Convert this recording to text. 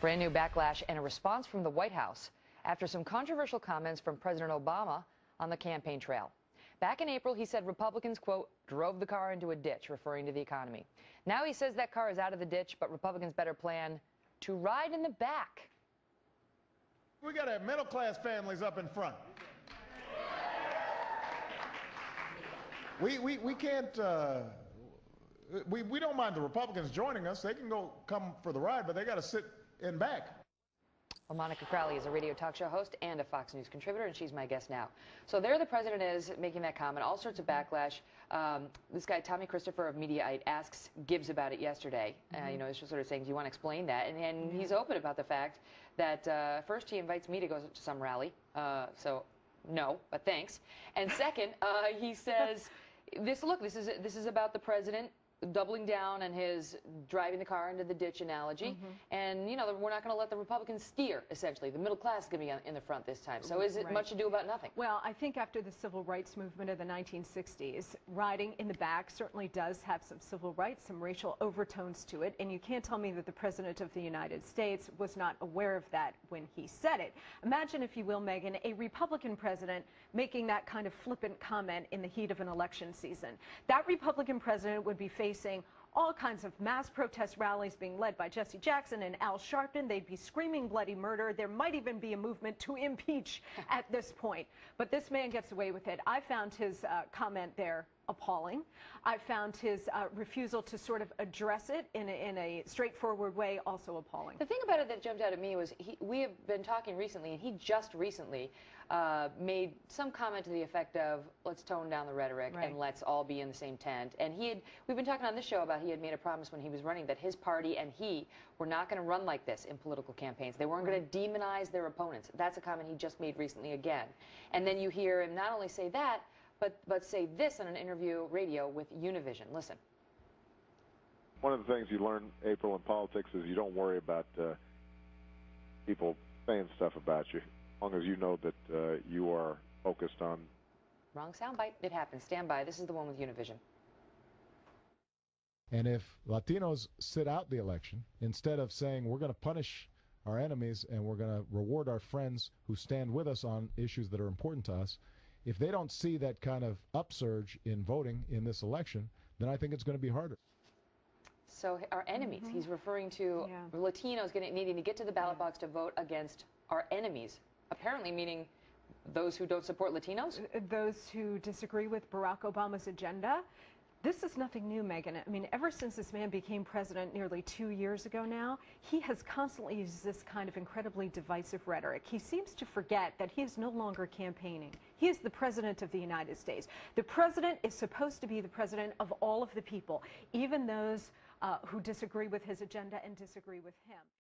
Brand new backlash and a response from the White House after some controversial comments from President Obama on the campaign trail. Back in April, he said Republicans, quote, drove the car into a ditch, referring to the economy. Now he says that car is out of the ditch, but Republicans better plan to ride in the back. We got to have middle-class families up in front. We can't, we don't mind the Republicans joining us. They can come for the ride, but they got to sit in back. Well, Monica Crowley is a radio talk show host and a Fox News contributor, and she's my guest now. So there the president is making that comment, all sorts of backlash. This guy, Tommy Christopher of Mediaite, gives about it yesterday. You know, he's just sort of saying, do you want to explain that? And he's open about the fact that first he invites me to go to some rally. So no, but thanks. And second, he says, this is about the president doubling down on his driving the car into the ditch analogy. And, you know, we're not going to let the Republicans steer, essentially. The middle class is going to be in the front this time. So is it much ado about nothing? Well, I think after the civil rights movement of the 1960s, riding in the back certainly does have some civil rights, some racial overtones to it. And you can't tell me that the President of the United States was not aware of that when he said it. Imagine, if you will, Megan, a Republican president making that kind of flippant comment in the heat of an election season. That Republican president would be facing all kinds of mass protest rallies being led by Jesse Jackson and Al Sharpton. They'd be screaming bloody murder. There might even be a movement to impeach at this point. But this man gets away with it. I found his comment there appalling. I found his refusal to sort of address it in a straightforward way also appalling. The thing about it that jumped out at me was we have been talking recently, and he just recently made some comment to the effect of, let's tone down the rhetoric and let's all be in the same tent. And we've been talking on this show about he had made a promise when he was running that his party and he were not going to run like this in political campaigns. They weren't going to demonize their opponents. That's a comment he just made recently again. And then you hear him not only say that, but say this in an interview radio with Univision. Listen. One of the things you learn, April, in politics is you don't worry about people saying stuff about you, as long as you know that you are focused on. Wrong soundbite. It happens. Stand by. This is the one with Univision. And if Latinos sit out the election, instead of saying we're going to punish our enemies and we're going to reward our friends who stand with us on issues that are important to us, if they don't see that kind of upsurge in voting in this election, then I think it's going to be harder. So our enemies, he's referring to Latinos needing to get to the ballot box to vote against our enemies, apparently meaning those who don't support Latinos? Those who disagree with Barack Obama's agenda. This is nothing new, Megan. I mean, ever since this man became president nearly 2 years ago now, he has constantly used this kind of incredibly divisive rhetoric. He seems to forget that he is no longer campaigning. He is the president of the United States. The president is supposed to be the president of all of the people, even those who disagree with his agenda and disagree with him.